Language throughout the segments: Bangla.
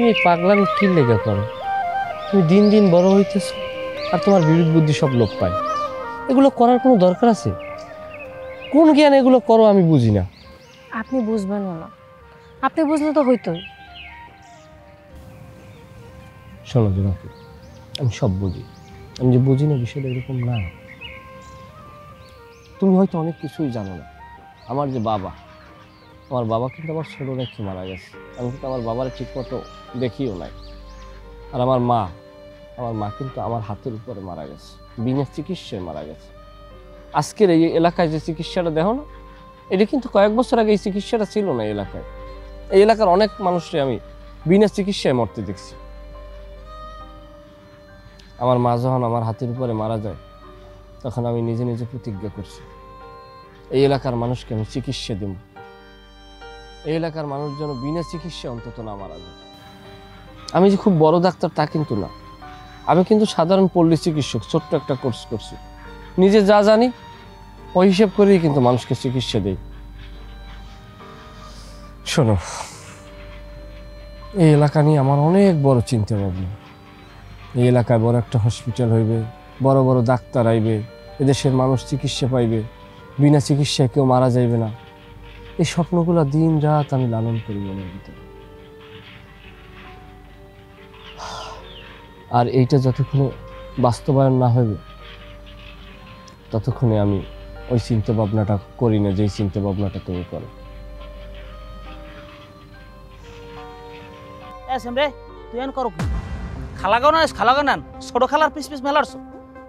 তুমি এই পাগলামি কি লেগে করো? তুমি দিন দিন বড় হইতেছ আর তোমার বিবেক বুদ্ধি সব লোপ পায়। এগুলো করার কোনো দরকার আছে? কোন জ্ঞান এগুলো করো আমি বুঝি না। আপনি বুঝবেন না, আপনি বুঝলে তো হইতোই। শোনো জোনাকি, আমি সব বুঝি। আমি যে বুঝি না বিষয়টা এরকম না। তুমি হয়তো অনেক কিছুই জানো না। আমার যে বাবা, আমার বাবা কিন্তু আমার ছোট রেখে মারা গেছে। আমি কিন্তু আমার বাবার ঠিক মতো দেখিও নাই। আর আমার মা কিন্তু আমার হাতের উপরে মারা গেছে, বিনা চিকিৎসায় মারা গেছে। আজকের এই এলাকায় যে চিকিৎসাটা দেখো না, এটা কিন্তু কয়েক বছর আগে এই চিকিৎসাটা ছিল না এলাকায়। এই এলাকার অনেক মানুষকে আমি বিনা চিকিৎসায় মরতে দেখছি। আমার মা যখন আমার হাতের উপরে মারা যায়, তখন আমি নিজে নিজে প্রতিজ্ঞা করছি, এই এলাকার মানুষকে আমি চিকিৎসা দেব। এই এলাকার মানুষ যেন বিনা চিকিৎসা অন্তত না মারা যায়। আমি যে খুব বড় ডাক্তার তা কিন্তু না, আমি কিন্তু সাধারণ পল্লী চিকিৎসক, ছোট্ট একটা কোর্স করছি। নিজে যা জানি ওই হিসেব করেই কিন্তু মানুষকে চিকিৎসা দেই। শোনো, এই এলাকা নিয়ে আমার অনেক বড় চিন্তা ভাবনা। এই এলাকায় বড় একটা হসপিটাল হইবে, বড় বড় ডাক্তার আইবে, এদেশের মানুষ চিকিৎসা পাইবে, বিনা চিকিৎসায় কেউ মারা যাইবে না। এই স্বপ্নগুলো দিন রাত আমি লালন করি মনের ভিতরে। আর এইটা যতক্ষণে বাস্তবায়ন না হইবে, ততক্ষণে আমি ওই চিন্তা ভাবনাটা করি না যেই চিন্তা ভাবনাটা তুমি করো। রে তুই এন করো কি? খালাগাও না ছোট খালার পিস পিস মেলারছো।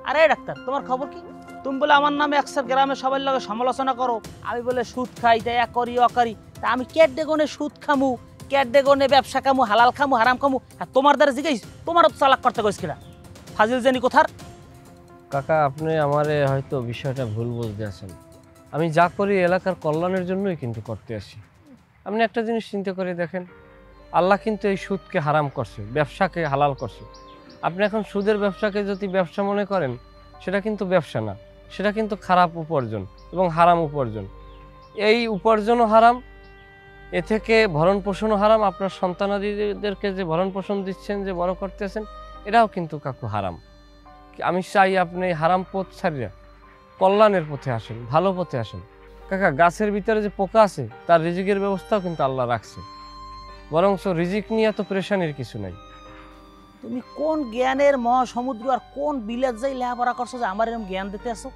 আরে ডাক্তার, তোমার খবর কি? তুমি বলে আমার নামে একসার গ্রামে সবাই লগে সমালোচনা করো, আমি বলে সুদ খাই, তাই করি অকারি। তা আমি কেডে গনে সুদ খামু, কেডে গনে ব্যবসা খামু, হালাল খামু, হারাম খামু, আর তোমার দ্বারা জিজ্ঞাইস তোমারও তো চালাক করতে কইস কিনা? ফাজিল জানি কোথার? কাকা, আপনি আমারে হয়তো বিষয়টা ভুল বুঝতে আছেন। আমি যা করি এলাকার কল্যাণের জন্যই কিন্তু করতে আসি। আপনি একটা জিনিস চিন্তা করে দেখেন, আল্লাহ কিন্তু এই সুদকে হারাম করছে, ব্যবসাকে হালাল করছে। আপনি এখন সুদের ব্যবসাকে যদি ব্যবসা মনে করেন, সেটা কিন্তু ব্যবসা না, সেটা কিন্তু খারাপ উপার্জন এবং হারাম উপার্জন। এই উপার্জনও হারাম, এ থেকে ভরণ পোষণও হারাম। আপনার সন্তানাদিদেরকে যে ভরণ পোষণ দিচ্ছেন, যে বড় করতেছেন, এটাও কিন্তু কাকু হারাম। আমি চাই আপনি হারাম পথ ছাড়িয়া কল্যাণের পথে আসেন, ভালো পথে আসেন। কাকা, গাছের ভিতরে যে পোকা আছে তার রিজিকের ব্যবস্থাও কিন্তু আল্লাহ রাখছে, বরঞ্চ রিজিক নিয়ে তো প্রেশানির কিছু নাই। তুমি কোন জ্ঞানের মহাসমুদ্র আর কোন বিলেত যাই লেখাপড়া করছো যে আমার এরকম জ্ঞান দিতে আসো?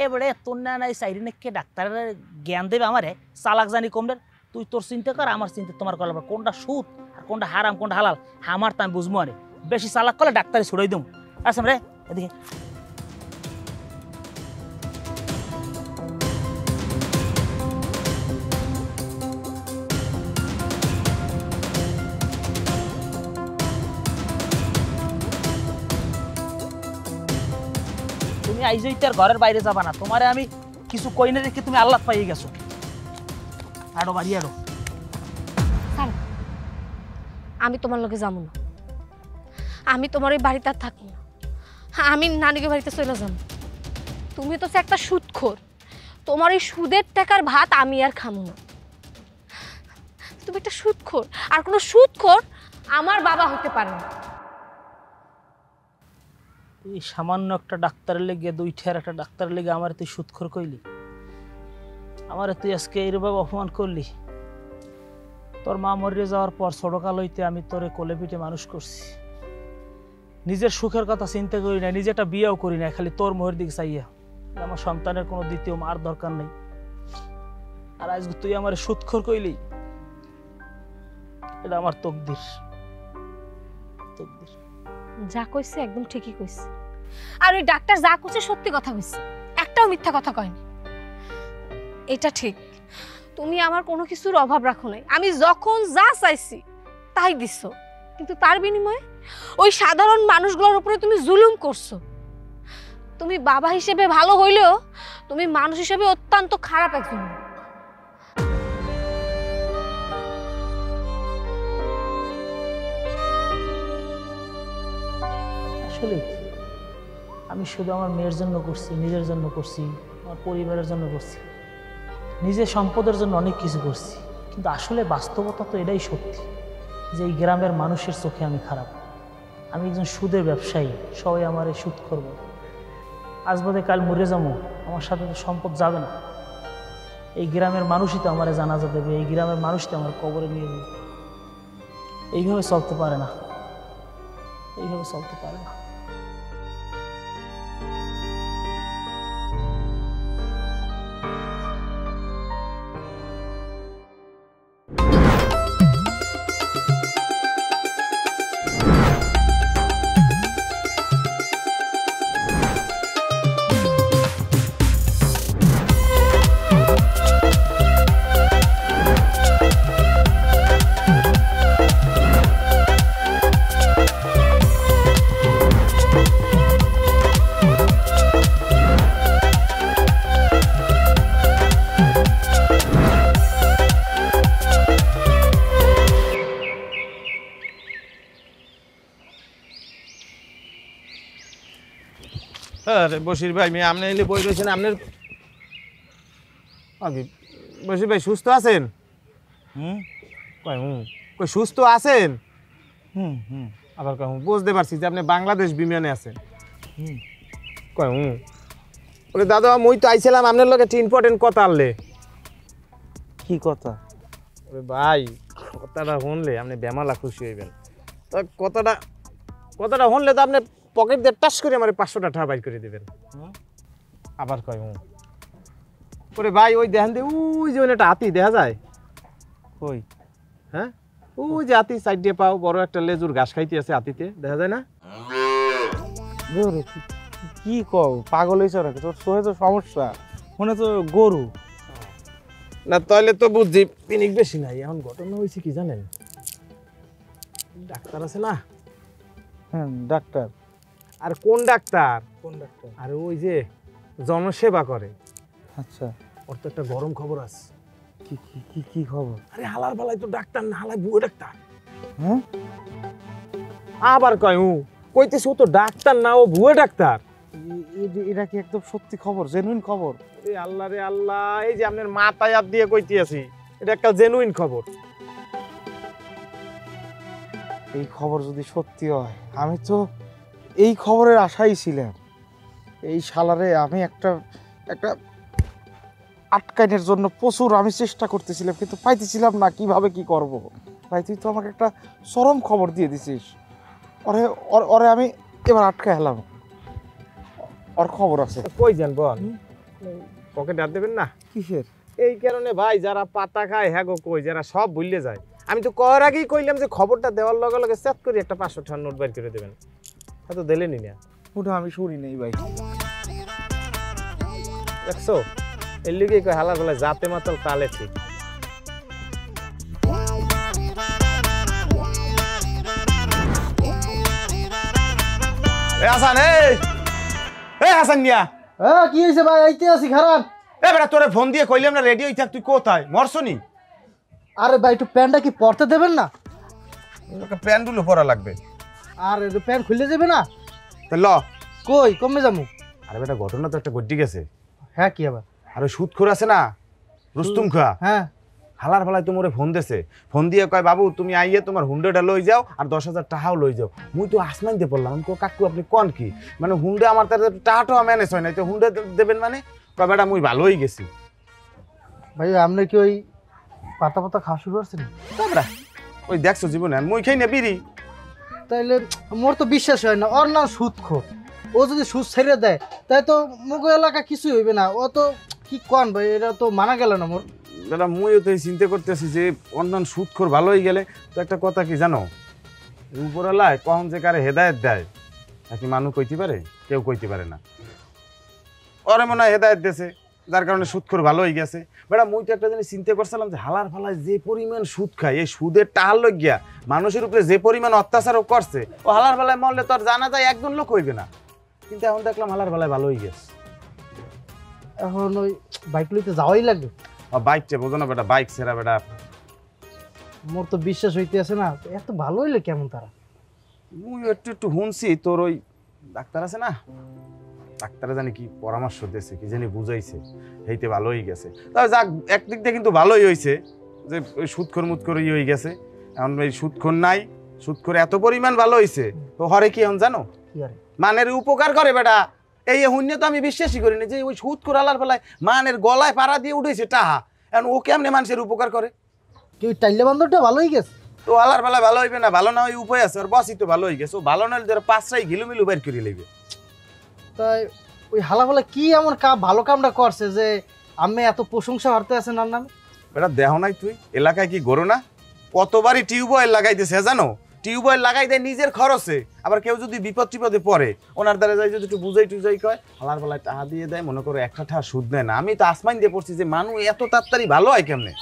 এবারে তোর না নাই সাইরি নাকি ডাক্তারের জ্ঞান দেবে আমারে? চালাক জানি কমদের। তুই তোর চিন্তা কর, আমার চিন্তা তোমার করা। কোনটা সুদ আর কোনটা হারাম, কোনটা হালাল, আমার তা আমি বুঝবো। আরে বেশি চালাক করলে ডাক্তারে ছুড়াই দেবো। আসেন রে এদিকে। তুমি আইজই তার ঘরের বাইরে যাবা না, তোমারে আমি কিছু কই না রেখে তুমি আল্লাহ পাইয়ে গেছো। আরো বাড়ি আরো। আমি তোমার লগে যাবো না, আমি তোমার এই বাড়িতে আর থাকবো না। আমি নানিকে বাড়িতে চলে যাবো। তুমি তো একটা সুদখোর, তোমার এই সুদের টাকার ভাত আমি আর খামো না। তুমি একটা সুদখোর, আর কোনো সুদখোর আমার বাবা হতে পারে না। এই সামান্য একটা ডাক্তারের লেগে, দুইটার একটা ডাক্তারের লেগে আমার তুই সুদখোর কইলি? আমার তুই আজকে এইভাবে অপমান করলি? তোর মা মরে যাওয়ার পর ছোটকাল হইতে আমি তোরে কোলে পিঠে মানুষ করছি। নিজের সুখের কথা চিন্তা করি না, নিজেটা বিয়েও করি না, খালি তোর মোহের দিকে চাইয়া। আমার সন্তানের কোনো দ্বিতীয় মার দরকার নেই। আর আজকে তুই আমার সুদখোর কইলি? এটা আমার তকদির। যা কইছে একদম ঠিকই কইছে। আর ওই ডাক্তার যা কইছে সত্যি কথা কইছে, একটাও মিথ্যা কথা কয়নি। এটা ঠিক, তুমি আমার কোনো কিছুর অভাব রাখো নাই। আমি যখন যা চাইছি তাই দিছো, কিন্তু তার বিনিময়ে ওই সাধারণ মানুষগুলোর উপরে তুমি জুলুম করছো। তুমি বাবা হিসেবে ভালো হইলেও তুমি মানুষ হিসেবে অত্যন্ত খারাপ একজন। আসলে আমি শুধু আমার মেয়ের জন্য করছি, নিজের জন্য করছি, আমার পরিবারের জন্য করছি, নিজের সম্পদের জন্য অনেক কিছু করছি, কিন্তু আসলে বাস্তবতা তো এটাই সত্যি। যে এই গ্রামের মানুষের চোখে আমি খারাপ, আমি একজন সুদের ব্যবসায়ী, সবাই আমার এই সুদ করবো। আজ বাদে কাল মরে যাবো, আমার সাথে তো সম্পদ যাবে না। এই গ্রামের মানুষই তো আমার জানাজা দেবে, এই গ্রামের মানুষ তো আমার কবরে নিয়ে যাবে। এইভাবে চলতে পারে না, এইভাবে চলতে পারে না। আরে বশির ভাই, মেয়ে আপনি এলে বই রয়েছেন আপনার আগে। বশির ভাই সুস্থ আছেন? কই সুস্থ আছেন? আবার কয় বুঝতে পারছি যে আপনি বাংলাদেশ বিমানে আছেন। কয় বলে দাদা মুই তো আইছিলাম আপনার লগে একটা ইম্পর্টেন্ট কথা আনলে। কি কথা? ওরে ভাই কথাটা শুনলে আপনি বেমালা খুশি হইবেন। তো কথাটা শুনলে তো আপনি পকেট দিয়ে টাচ করে আমার 500 টাকা বাইর করে দেবেন। আবার কয় ওরে ভাই ওই দেখেন দিয়ে ওই যে একটা হাতি দেখা যায়। কই? হ্যাঁ ওই যে হাতি সাইড দিয়ে পাও, বড় একটা লেজুর ঘাস খাইতে আছে হাতিতে, দেখা যায় না? কি কও, পাগল হয়েছ নাকি? তোর চোখে তো সমস্যা, মনে তো গরু। না তাহলে তো বুঝছি পিনিক বেশি নাই। এখন ঘটনা হয়েছে কি জানেন, ডাক্তার আছে না? হ্যাঁ ডাক্তার। আর কোন ডাক্তার? কোন ডাক্তার? আরে ওই যে জনসেবা করে। আচ্ছা, ওর তো একটা গরম খবর আছে। কি কি কি কি খবর? আরে হালার বেলায় তো ডাক্তার না, হালাই বুয়ো ডাক্তার। হ্যাঁ আবার কয় কইতেছে ও তো ডাক্তার না, ও ভুয়ো ডাক্তার। এটা কি একদম সত্যি খবর, জেনুইন খবর? আরে আল্লাহ রে আল্লাহ, এই যে আপনার মাথায় হাত দিয়ে কইতে আছি, এটা একটা জেনুইন খবর। এই খবর যদি সত্যি হয়, আমি তো এই খবরের আশাই ছিলাম। এই শালারে আমি একটা আটকাইনের জন্য প্রচুর আমি চেষ্টা করতেছিলাম, কিন্তু পাইতেছিলাম না কিভাবে কি করব। ভাই তুই তো আমাকে একটা চরম খবর দিয়ে দিছিস। ওরে আমি এবার আটকা হেলাম। ওর খবর আছে। কই যান বল, পকেটে হাত দেবেন না? কিসের? এই কারণে ভাই যারা পাতা খায় হ্যাঁ গো কই, যারা সব ভুললে যায়। আমি তো করার আগেই কইলাম যে খবরটা দেওয়ার লগে লগে সেট করে একটা 500 টাকার নোট বের করে দেবেন, হয়তো দিলেনি না। ওটা আমি শুনি নাই ভাই। দেখছো, এর লিগে কই হালার বেলায় জাতে মাতাল তালে ঠিক। হাসান, এই হাসান মিয়া, কি হয়েছে ভাই? আইতে আছি খারাপ। বেটা তোরে ফোন দিয়ে কইলাম না রেডি হই থাক, তুই কোথায়? মরছনি? আরে ভাই একটু প্যান্টটা কি পরতে দেবেন না? প্যান্টগুলো পরা লাগবে। আর প্যান্ট খুলে যাবে না? ল কই কমে যাবো? আরে বেটা ঘটনা তো একটা ঘটি গেছে। হ্যাঁ কি আবার? আরে সুদখোর আছে না রুস্তুম খা, হ্যাঁ হালার বেলায় তো মোরে ফোন দেছে। ফোন দিয়ে কয় বাবু তুমি আইয়ে তোমার হুন্ডেটা লই যাও আর 10,000 টাকাও লই যাও। মুই তো আসমান দিয়ে পড়লাম, আমি কাকু আপনি কন কি মানে হুন্ডে আমার তার টাকাটাও ম্যানেজ হয় নাই, তো হুন্ডে দেবেন মানে? কয় বেটা মুই ভালোই গেছি। ভাই আপনি কি ওই পাতা পাতা খাওয়া শুরু করছেন? বেটা ওই দেখছো জীবনে মুই খাই না বিড়ি। তাইলে মোর তো বিশ্বাস হয় না। ওর নাম সুদখোর, ও যদি সুদ ছেড়ে দেয় তাই তো মুগ এলাকা কিছুই হইবে না। ও তো কি কন ভাই, এটা তো মানা গেল না মোর। দাদা মুইও তো চিন্তা করতেছি যে অন্যান্য সুদখোর ভালো হয়ে গেলে তো একটা কথা কি জানো, উপরওয়ালায় কখন যে কারে হেদায়েত দেয় নাকি মানুষ কইতে পারে? কেউ কইতে পারে না। ওরে মনে হয় হেদায়েত দিয়েছে, যার কারণে সুদখোর ভালো হয়ে গেছে। বেটা মুই তো একটা জিনিস চিন্তা করছিলাম যে হালার ফালায় যে পরিমাণ সুদ খায়, এই সুদের টাহার লইয়া মানুষের উপরে যে পরিমাণ অত্যাচারও করছে, ও হালার ফালায় মরলে তো আর জানা যায় একজন লোক হইবে না। কিন্তু এখন দেখলাম হালার ফালায় ভালো হয়ে গেছে। এখন ওই বাইক লইতে যাওয়াই লাগবে। বাইকটা বোঝো না বেটা, বাইক সেরা বেটা। মোর তো বিশ্বাস হইতে আছে না, এত ভালো হইলে কেমন তারা? মুই একটু শুনছি তোর ওই ডাক্তার আছে না, ডাক্তারে জানি কি পরামর্শ দিয়েছে, কি জানি বুঝাইছে, সেইতে ভালো হয়ে গেছে। তবে যাক একদিক দিয়ে কিন্তু ভালোই হয়েছে যে ওই সুদখোর মুদখোর হয়ে গেছে। এখন এই সুদখোর নাই, সুদখোর এত পরিমাণ ভালো হইছে, তো হরে কি এখন জানো? কি আরে মানের উপকার করে বেটা। এই শূন্য তো আমি বিশ্বাসই করি না যে ওই সুদখোর আলার ফেলায় মানের গলায় পাড়া দিয়ে উঠেছে টাহা, এখন ও কেমনে মানুষের উপকার করে? কি ওই টাইলে বান্ধবটা ভালোই গেছে? তো আলার বেলা ভালো হইবে না, ভালো না ওই উপায় আছে, ওর বসই তো ভালো হয়ে গেছে। ও ভালো না হলে তোর পাঁচটাই ঘিলুমিলু বের করে লইবে। তাই ওই হালাফালা কি এমন ভালো কামটা করছে যে আমি এত প্রশংসা হারতে আছেন ওর নামে? বেটা দেহ নাই তুই এলাকায় কি গরো না? কতবারই টিউবওয়েল লাগাইতেছে জানো? টিউবওয়েল লাগাই দেয় নিজের খরচে, আবার কেউ যদি বিপদ টিপদে পড়ে ওনার দ্বারা যাই যদি একটু বুঝাই টুজাই কয়, হালার বেলায় টাকা দিয়ে দেয়, মনে করো একটা টাকা সুদ নেয় না। আমি তো আসমাইন দিয়ে পড়ছি যে মানুষ এত তাড়াতাড়ি ভালো হয় কেমনে?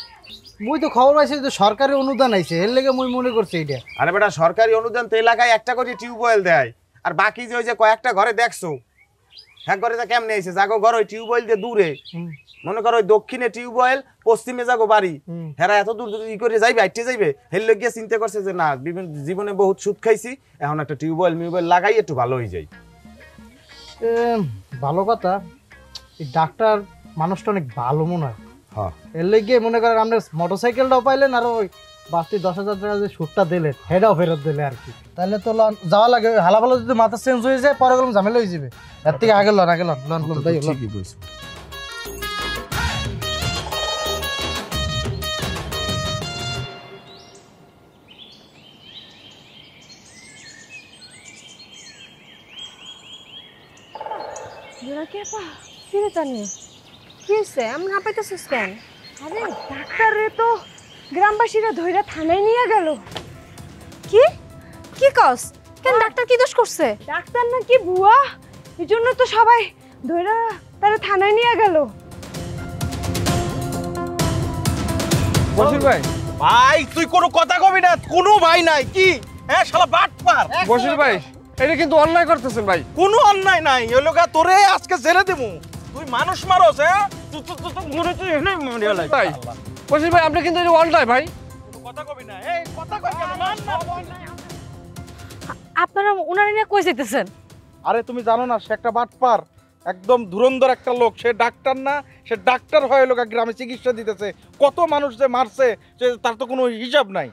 মুই তো খবর পাইছি যে সরকারি অনুদান আইছে, এর লেগে মুই মনে করছি এটা। আরে বেটা সরকারি অনুদান তো এলাকায় একটা করে টিউবওয়েল দেয়, আর বাকি যে ওই যে কয়েকটা ঘরে দেখছো, এক ঘরে তা কেমনে আইছে জাগো ঘর ওই টিউবওয়েল দিয়ে দূরে, মনে করো ওই দক্ষিণে টিউবওয়েল, পশ্চিমে যাগো বাড়ি, হেরা এত দূর ই করে যাইবে আইটে যাইবে, হেললে গিয়ে চিন্তা করছে যে না বিভিন্ন জীবনে বহুত সুদ খাইছি, এখন একটা টিউবওয়েল মিউবওয়েল লাগাই একটু ভালো হয়ে যায়। ভালো কথা, এই ডাক্তার মানুষটা অনেক ভালো মনে হয়। হ্যাঁ এর লেগে মনে করেন আমরা মোটরসাইকেলটাও পাইলেন, আর ওই বাড়তি 10,000 টাকা যে সুদটা দিলেন সেটাও ফেরত দিলে আর কি। তাহলে তো যাওয়া লাগে, হালাফালা যদি মাথা চেঞ্জ হয়ে যায় পরে গেলাম ঝামেলা হয়ে যাবে। এর থেকে আগে লন ঠিকই বলছো। ফিরে জানি কি হয়েছে? আমি না পাইতেছিস কেন? আরে ডাক্তারে তো গ্রামবাসীরা ধইরা থানায় নিয়ে গেল। কি কি কস? কেন ডাক্তার কি দোষ করছে? ডাক্তার না কি বুয়া, এই জন্য তো সবাই ধইরা তারা থানায় নিয়ে গেল। বশির ভাই, ভাই তুই কোনো কথা কবি না, কোনো ভাই নাই কি? হ্যাঁ শালা বাটপার। বশির ভাই, এটা কিন্তু অন্যায় করতেছেন ভাই। কোনো অন্যায় নাই, ওই লোক তোরে আজকে জেলে দেবো। তুই মানুষ মারস? হ্যাঁ ভাই বশির ভাই, আপনি কিন্তু এটা অন্যায় ভাই। কথা কবি না, এই কথা কবি না। আপনারা ওনারে নিয়ে কই যাইতেছেন? আরে তুমি জানো না সে একটা বাটপার, একদম ধুরন্ধর একটা লোক। সে ডাক্তার না, সে ডাক্তার হয়ে লোক গ্রামে চিকিৎসা দিতেছে। কত মানুষ যে মারছে তার তো কোনো হিসাব নাই।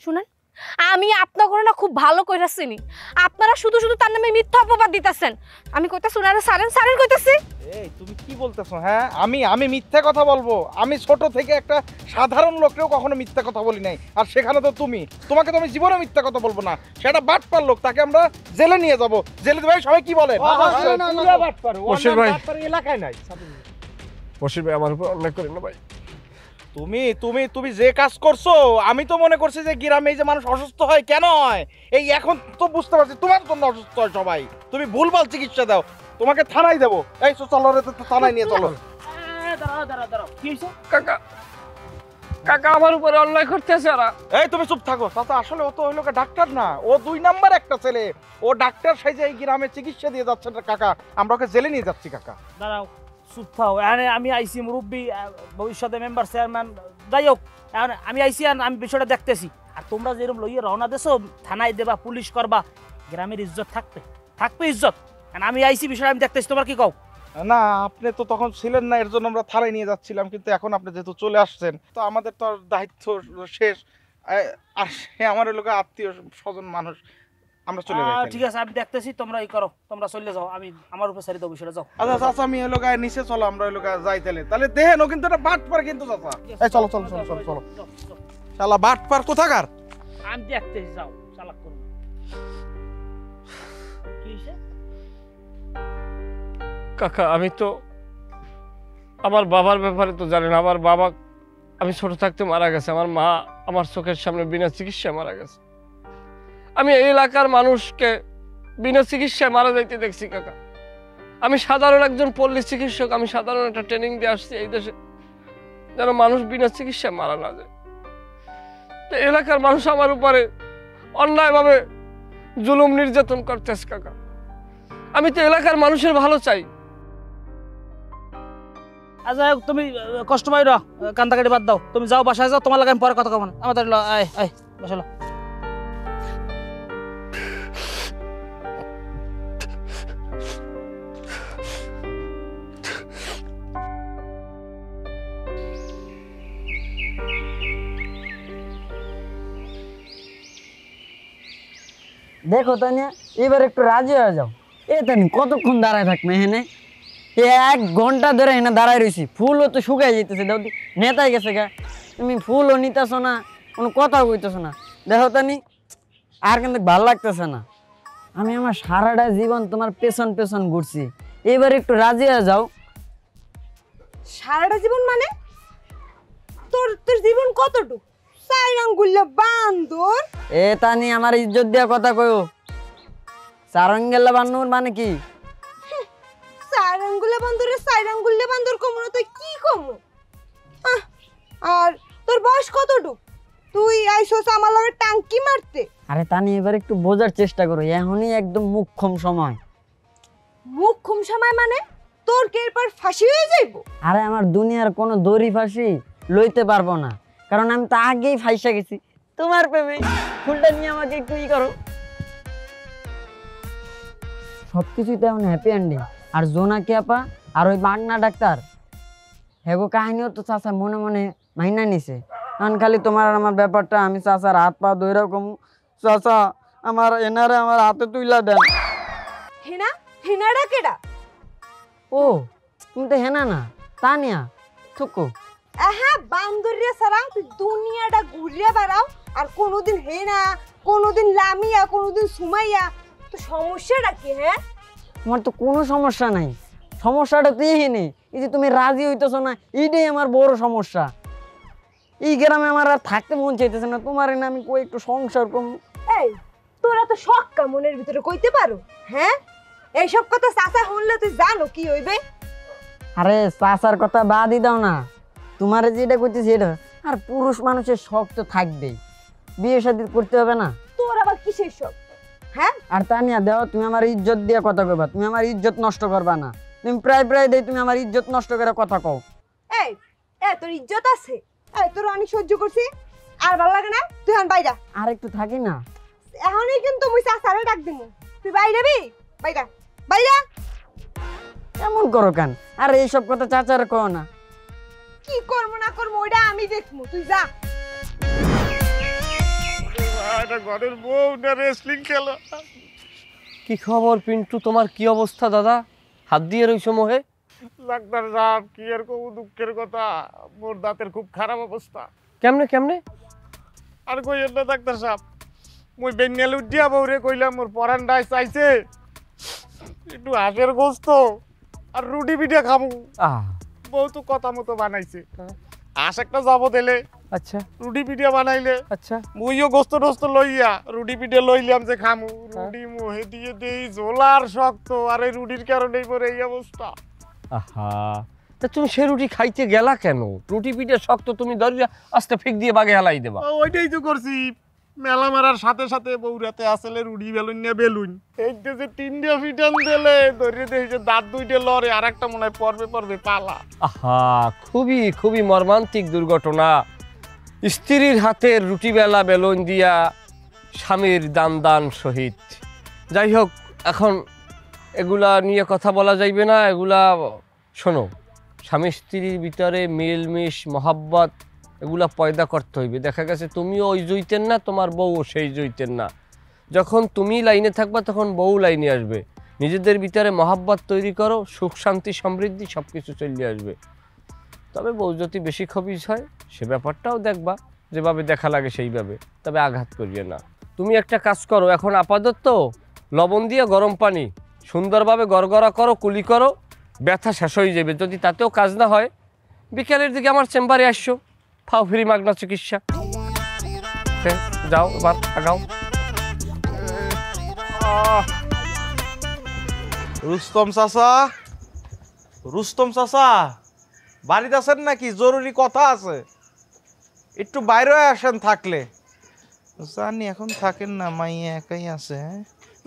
শুনেন, আমি আপনার না খুব ভালো কইরা চিনি। আপনারা শুধু শুধু তার নামে মিথ্যা অপবাদ দিতেছেন। আমি কইতাছি ওনারে সারেন সারেন কইতাছি। এই তুমি কি বলতেছো? হ্যাঁ আমি মিথ্যা কথা বলবো? আমি ছোট থেকে একটা সাধারণ লোককেও কখনো মিথ্যা কথা বলি নাই। আর সেখানে তো তোমাকে তো আমি জীবনে মিথ্যা কথা বলবো না। সেটা বাটপার লোক, তাকে আমরা জেলে নিয়ে যাব। জেলে ভাই সবাই কি বলে? বশির ভাই, এলাকায় নাই। বশির ভাই আমার উপর অন্যায় করেন না ভাই। তুমি যে কাজ করছো, আমি তো মনে করছি যে গ্রামে এই যে মানুষ অসুস্থ হয় কেন হয়, এই এখন তো বুঝতে পারছি তোমার জন্য অসুস্থ হয় সবাই। তুমি ভুলভাল চিকিৎসা দাও, তোমাকে থানায় দেবো। এই চলো রে, থানায় নিয়ে চলো। কাকা, কাকা আমার উপরে অন্যায় করতেছে ওরা। এই তুমি চুপ থাকো চাচা, আসলে ও তো ওই লোকে ডাক্তার না, ও 2 নাম্বার একটা ছেলে। ও ডাক্তার সাইজে এই গ্রামে চিকিৎসা দিয়ে যাচ্ছে না কাকা, আমরা ওকে জেলে নিয়ে যাচ্ছি কাকা। দাঁড়াও, চুপ থাও। এখানে আমি আইসি মুরব্বী, ভবিষ্যতে মেম্বার, চেয়ারম্যান, যাই হোক আমি আইসি আর আমি বিষয়টা দেখতেছি। আর তোমরা যেরকম লইয়ে রওনা দেছো, থানায় দেবা, পুলিশ করবা, গ্রামের ইজ্জত থাকবে ইজ্জত। আমি আইসি বিষয়টা আমি দেখতেছি, তোমার কি কও? না আপনি তো তখন ছিলেন না, এর জন্য আমরা থানায় নিয়ে যাচ্ছিলাম, কিন্তু এখন আপনি যেহেতু চলে আসছেন তো আমাদের তো আর দায়িত্ব শেষ। আর সে আমার লোকে আত্মীয় স্বজন মানুষ, আমরা চলে যাই। ঠিক আছে, আমি দেখতেছি, তোমরা এই করো, তোমরা চলে যাও, আমি আমার উপর সারি দাও বিষয়টা, যাও। আচ্ছা চাচা, আমি এই লোকায় নিচে চলো, আমরা ওই লোকায় যাই। তাহলে দেখেন ও কিন্তু একটা বাটপার কিন্তু চাচা। এই চলো চলো চলো চলো চলো। শালা বাটপার কোথাকার। আমি দেখতেছি, যাও, চালাক করো না। কি হইছে? কাকা আমি তো আমার বাবার ব্যাপারে তো জানেন। আমার বাবা আমি ছোট থাকতে মারা গেছে, আমার মা আমার চোখের সামনে বিনা চিকিৎসায় মারা গেছে। আমি এই এলাকার মানুষকে বিনা চিকিৎসায় মারা যাইতে দেখছি কাকা। আমি সাধারণ একজন পল্লী চিকিৎসক, আমি সাধারণ একটা ট্রেনিং দিয়ে আসছি এই দেশে, যেন মানুষ বিনা চিকিৎসায় মারা না যায়। তো এলাকার মানুষ আমার উপরে অন্যায়ভাবে জুলুম নির্যাতন করতেছে কাকা। আমি তো এলাকার মানুষের ভালো চাই। আচ্ছা তুমি কষ্ট পাইরা কান্দাকাটি বাদ দাও, তুমি যাও বাসায় যাও, তোমার লাগে আমি পরে কথা কব না। আমাদের বসালো। দেখো তানিয়া এবার একটু রাজি হয়ে যাও। এ তানি কতক্ষণ দাঁড়ায় থাকবে এখানে? 1 ঘন্টা ধরে এখানে দাঁড়ায় রয়েছি, ফুলও তো শুকাই যেতেছে, দাও নেতাই গেছে গা, তুমি ফুলও নিতেছো না, কোনো কথাও কইতেছো না। দেখো তানি আর কিন্তু ভালো লাগতেছে না, আমি আমার সারাটা জীবন তোমার পেছন পেছন ঘুরছি, এবার একটু রাজি হয়ে যাও। সারাটা জীবন মানে? তোর তোর জীবন কতটুকু? 4 আঙ্গুলে বান্দর। এ তানি আমার ইজ্জত দিয়া কথা কইও, সারঙ্গেল্লা বান্নুর মানে কি? 4 আঙ্গুলে বান্দরে 4 আঙ্গুলে বান্দর কমু না, তুই কি কমু? আর তোর বয়স কতটুকু? তুই আইছস আমার লগে টাঙ্কি মারতে? আরে তানি এবার একটু বোঝার চেষ্টা করো, এখনই একদম মুখ্যম সময়। মুখ খুম সময় মানে? তোর কে এরপর ফাঁসি হয়ে যাইব? আরে আমার দুনিয়ার কোনো দড়ি ফাঁসি লইতে পারবো না, কারণ আমি তো আগেই ফাইসা গেছি তোমার প্রেমে। ফুলটা নিয়ে আমাকে একটু ই করো। সবকিছুই তো এখন হ্যাপি এন্ডিং। আর জোনাকি আপা আর ওই বাগনা ডাক্তার, হেগো কাহিনীও তো চাচা মনে মনে মাইনা নিছে। কারণ খালি তোমার আর আমার ব্যাপারটা আমি চাচার হাত পা ধরে কম, চাচা আমার এনারে আমার হাতে তুইলা দেন। হেনা? হেনাটা কেডা? ও তুমি তো হেনা না, তানিয়া থুকু। হ্যাঁ, বান্দরিয়া সারা তুই দুনিয়াটা ঘুরিয়া বেড়াও আর কোনোদিন হেনা, কোনোদিন লামিয়া, কোনোদিন সুমাইয়া। তো সমস্যাটা কি? হ্যাঁ, তোমার তো কোনো সমস্যা নাই, সমস্যাটা তো এই যে তুমি রাজি হইতেছো না, এইটাই আমার বড় সমস্যা। এই গ্রামে আমার আর থাকতে মন চাইতেছে না, তোমার না আমি কই একটু সংসার কম। এই তোরা তো শক্কা মনের ভিতরে কইতে পারো? হ্যাঁ, এইসব কথা চাচা শুনলে তুই জানো কি হইবে? আরে চাচার কথা বাদই দাও না, তোমার যেটা কইতেছি এটা। আর পুরুষ মানুষের শখ তো থাকবেই, বিয়ে শাদী করতে হবে না? তোর আবার কিসের শখ? হ্যাঁ, আর তানিয়া দেও, তুমি আমার ইজ্জত দিয়ে কথা কইবা, তুমি আমার ইজ্জত নষ্ট করবা না। তুমি প্রায় প্রায় দেই তুমি আমার ইজ্জত নষ্ট করে কথা কও। এই তোর ইজ্জত আছে? তোর অনেক সহ্য করছি, আর ভালো লাগে না? তুই এখন বাইরা। আর একটু থাকি না? এখনই কিন্তু মুই চাচারে ডাক দিমু, তুই বাইরাবি? বাইরা, বাইরা। এমন করো কেন? আর এইসব কথা চাচারে কও না। কি করবো না করবো ওইটা আমি দেখবো, তুই যা। ঘরের বউ না রেসলিং খেলা। কি খবর পিন্টু, তোমার কি অবস্থা দাদা? হাত দিয়ে রইছো মোহে? ডাক্তার সাহেব কি আর কবু দুঃখের কথা, মোর দাঁতের খুব খারাপ অবস্থা। কেমনে কেমনে? আর কইেন না ডাক্তার সাহেব, মুই বেঙ্গাল উঠিয়া বউরে কইলাম মোর পরান্ডায় চাইছে একটু হাঁসের গোস্ত আর রুটি পিঠা খাবো। বউ তো কথা মতো বানাইছে, হাঁস একটা যাবো দিলে, আচ্ছা রুটি পিঠা বানাইলে, আচ্ছা মুইও গোস্ত টোস্ত লইয়া রুটি পিঠে লইলাম যে খামু, রুটি মুহে দিয়ে দেই ঝোলার শক্ত, আর এই রুটির কারণেই পরে এই অবস্থা। আহা, তা তুমি সে রুটি খাইতে গেলা কেন? রুটি পিঠে শক্ত তুমি ধরিয়া আস্তে ফিক দিয়ে বাগে হেলাই দেবা। ওইটাই তো করছি, মেলা মারার সাথে সাথে বউরাতে আসলে রুটি বেলুন নিয়ে বেলুন এই যে 3টা ফিটান দিলে ধরে দেই যে দাঁত 2টে লড়ে, আর একটা মনে হয় পর্বে পর্বে পালা। আহা, খুবই খুবই মর্মান্তিক দুর্ঘটনা। স্ত্রীর হাতের রুটি বেলা বেলুন দিয়া স্বামীর দান দান শহীদ। যাই হোক, এখন এগুলা নিয়ে কথা বলা যাইবে না। এগুলা শোনো, স্বামী স্ত্রীর ভিতরে মিলমিশ মহাব্বত এগুলা পয়দা করতে হইবে। দেখা গেছে তুমিও ওই জইতেন না, তোমার বউও সেই জইতেন না। যখন তুমি লাইনে থাকবা তখন বউ লাইনে আসবে। নিজেদের ভিতরে মহাব্বত তৈরি করো, সুখ শান্তি সমৃদ্ধি সব কিছু চলে আসবে। তবে বউ যদি বেশি খবিজ হয় সে ব্যাপারটাও দেখবা, যেভাবে দেখা লাগে সেইভাবে, তবে আঘাত করিয়ে না। তুমি একটা কাজ করো, এখন আপাতত লবণ দিয়ে গরম পানি সুন্দরভাবে গড়গড়া করো, কুলি করো, ব্যথা শেষ হয়ে যাবে। যদি তাতেও কাজ না হয় বিকেলের দিকে আমার চেম্বারে আসছো, ফাও ফ্রি মাগনা চিকিৎসা। যাও এবার আগাও। রুস্তম চাচা, রুস্তম চাচা বাড়িতে আছেন নাকি? জরুরি কথা আছে, একটু বাইরে আসেন থাকলে। জানি এখন থাকেন না, মাইয়া একাই আছে।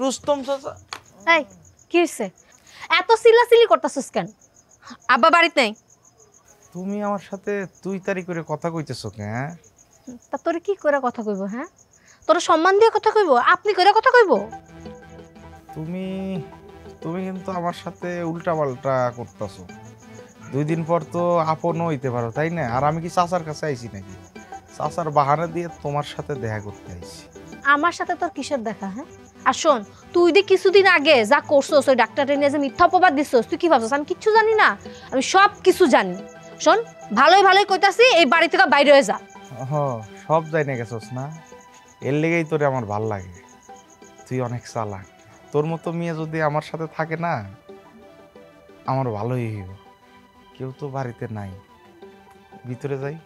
রুস্তম চাচা। এই কি হইছে? এত চিল্লাচিল্লি করতাছস কেন? আব্বা বাড়িতে নেই? তুমি আমার সাথে তুই তারি করে কথা কইতেছো কে? তা তোরে কি করে কথা কইব? হ্যাঁ, তোর সম্মান দিয়ে কথা কইব? আপনি করে কথা কইব? তুমি তুমি কিন্তু আমার সাথে উল্টা পাল্টা করতেছো। 2 দিন পর তো আপনও হইতে পারো, তাই না? আর আমি কি চাচার কাছে আইছি নাকি? চাচার বাহানা দিয়ে তোমার সাথে দেখা করতে আইছি। আমার সাথে তোর কিসের দেখা? হ্যাঁ, আর শোন, তুই যে কিছুদিন আগে যা করছস ওই ডাক্তারটা নিয়ে যে মিথ্যা অপবাদ দিছস, তুই কি ভাবছস আমি কিচ্ছু জানি না? আমি সব কিছু জানি। শোন, ভালোই ভালোই কইতাছি, এই বাড়ি থেকে বাইরে হয়ে যা। সব যাই না গেছস না, এর লেগেই তোরে আমার ভাল লাগে। তুই অনেক চালাক, তোর মতো মেয়ে যদি আমার সাথে থাকে না আমার ভালোই হইব। কেউ তো বাড়িতে নাই, ভিতরে যাই।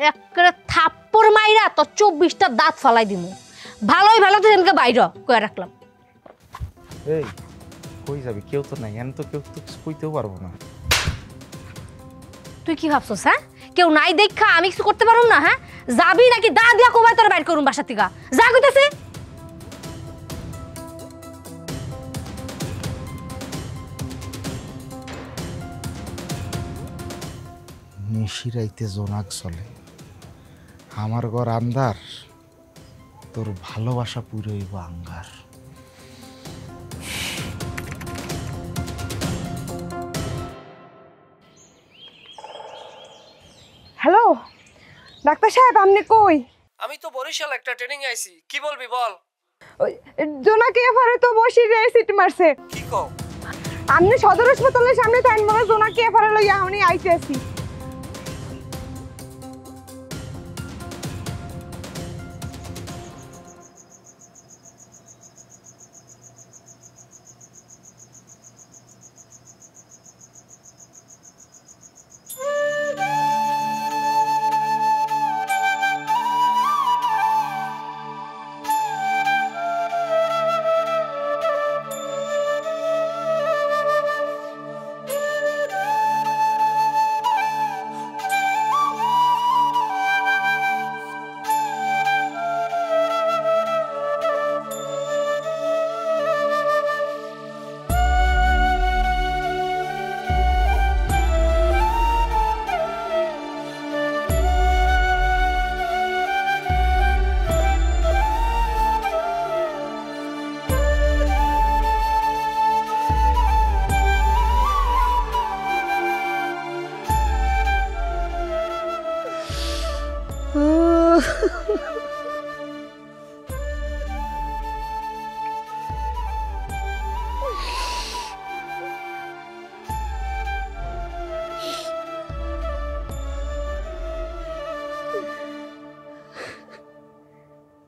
একটা থাপ্পড় মাইরা তোর 24টা দাঁত ফালাই দিমু। ভালোই ভালো তুই এনকে বাইরে কইয়া রাখলাম। এই কই যাবি? কেউ তো নাই, এন তো কেউ তো কিছু কইতেও পারবো না। তুই কি ভাবছস? হ্যাঁ, কেউ নাই দেখা আমি কিছু করতে পারুম না? হ্যাঁ, যাবি নাকি দা দিয়া কোবাই তোর বাইর করুম বাসা থেকে? যা কইতাছি। নিশিরাইতে জোনাক চলে, আমার ঘর আন্ধার, তোর ভালোবাসা পুরোইব আঙ্গার। হ্যালো ডাক্তার সাহেব, আপনি কই? আমি তো বরিশাল একটা ট্রেনিং আইছি, কি বলবি বল? জোনাকি এফারে তো বসি রেসিট মারছে। কি কও? আপনি সদর হাসপাতালের সামনে থাকেন, মনে জোনাকি এফারে লইয়া আমি আইতেছি।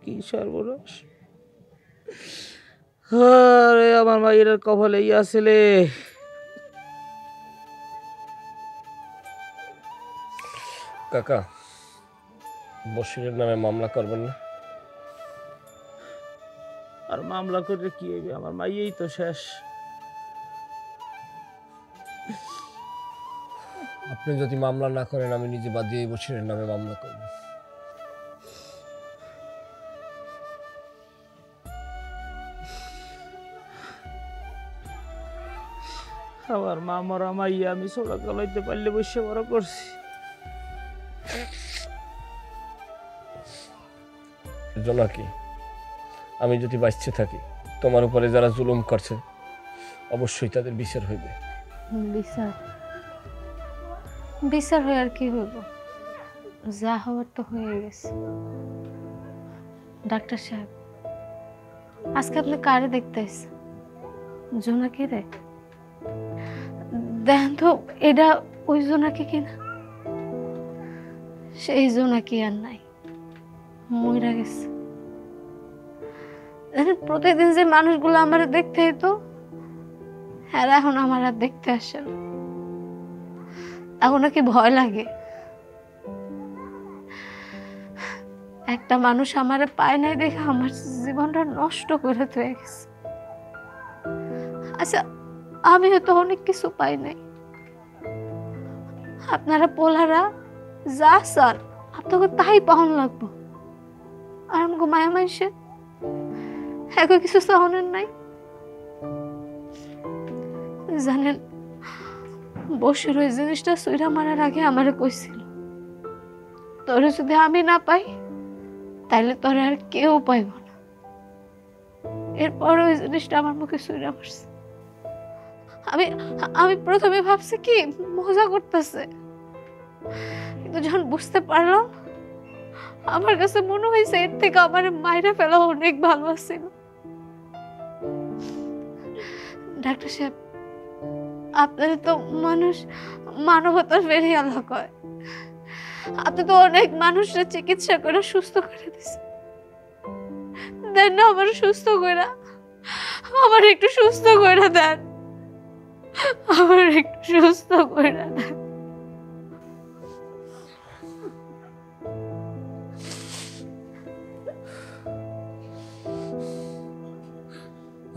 কি সর্বনাশ! আরে আমার মায়ের কপালে আসলে। কাকা, বশিরের নামে মামলা করবেন না? আর মামলা করে কি হবে? আমার মাইয়েই তো শেষ। আপনি যদি মামলা না করেন আমি নিজে বাদ দিয়ে বশিরের নামে মামলা করব। আমার মা মরা মাইয়া আমি ছোড়া গলাইতে পারলে বসে বড় করছি। জোনাকি, আমি যদি বাঁচতে থাকি তোমার উপরে যারা জুলুম করছে অবশ্যই তাদের বিচার হইবে। বিচার? বিচার হয়ে আর কি হইব? যা হওয়ার তো হয়ে গেছে। ডাক্তার সাহেব, আজকে আপনি কারে দেখতে এসেছেন? জোনাকি রে? দেখেন তো এটা ওই জোনাকি কিনা? সেই জোনাকি আর নাই, মইরা গেছে। প্রতিদিন যে মানুষগুলো আমার দেখতে হইতো হ্যাঁ এখন আমার আর দেখতে আসে না। এখন নাকি ভয় লাগে। একটা মানুষ আমারে পায় নাই দেখে আমার জীবনটা নষ্ট করে হয়ে গেছে। আচ্ছা, আমি হয়তো অনেক কিছু পাই নাই, আপনারা পোলারা যা চান আপনাকে তাই পাহন লাগবো। আর আমাকে মায়া মাইসে এখন কিছু চাহনের নাই। জানেন, বসের ওই জিনিসটা সুইরা মারার আগে আমারে কইছিল তোরে যদি আমি না পাই তাইলে তোরে আর কেউ পাইব না। এরপর ওই জিনিসটা আমার মুখে সুইরা মারছে। আমি প্রথমে ভাবছি কি মজা করতেছে, কিন্তু যখন বুঝতে পারলাম আমার কাছে মনে হয়েছে এর থেকে আমার মায়েরা ফেলা অনেক ভালো ছিল। ডাক্তার সাহেব, আপনার তো মানুষ মানবতার ফেরিয়ালা কয়। আপনি তো অনেক মানুষের চিকিৎসা করে সুস্থ করে দিয়েছেন। দেন না আমার সুস্থ করে, আমার একটু সুস্থ করে দেন, আমার একটু সুস্থ করে দেন।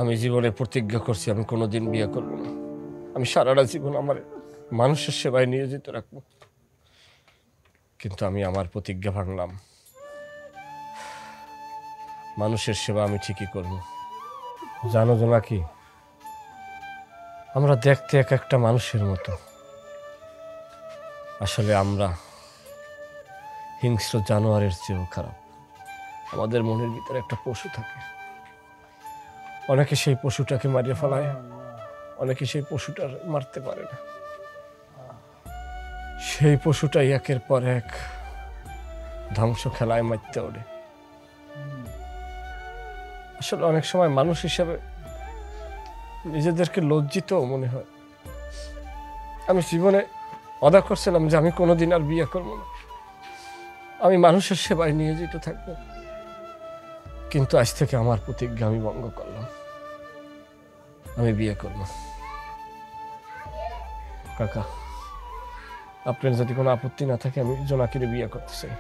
আমি জীবনে প্রতিজ্ঞা করছি আমি কোনোদিন বিয়ে করব না। আমি সারাটা জীবন আমার মানুষের সেবায় নিয়োজিত রাখবো, কিন্তু আমি আমার প্রতিজ্ঞা ভাঙলাম। মানুষের সেবা আমি ঠিকই করব। জানো জোনাকি, আমরা দেখতে এক একটা মানুষের মতো, আসলে আমরা হিংস্র জানোয়ারের চেয়েও খারাপ। আমাদের মনের ভিতরে একটা পশু থাকে, অনেকে সেই পশুটাকে মারিয়ে ফেলায়, অনেকে সেই পশুটা মারতে পারে না। সেই পশুটাই একের পর এক ধ্বংস খেলায় মারতে ওঠে। আসলে অনেক সময় মানুষ হিসাবে নিজেদেরকে লজ্জিত মনে হয়। আমি জীবনে ওয়াদা করছিলাম যে আমি কোনোদিন আর বিয়ে করবো না, আমি মানুষের সেবায় নিয়োজিত থাকবো, কিন্তু আজ থেকে আমার প্রতিজ্ঞা আমি ভঙ্গ করলাম। আমি বিয়ে করব। কাকা, আপনার যদি কোনো আপত্তি না থাকে আমি জোনাকিরে বিয়ে করতে চাই।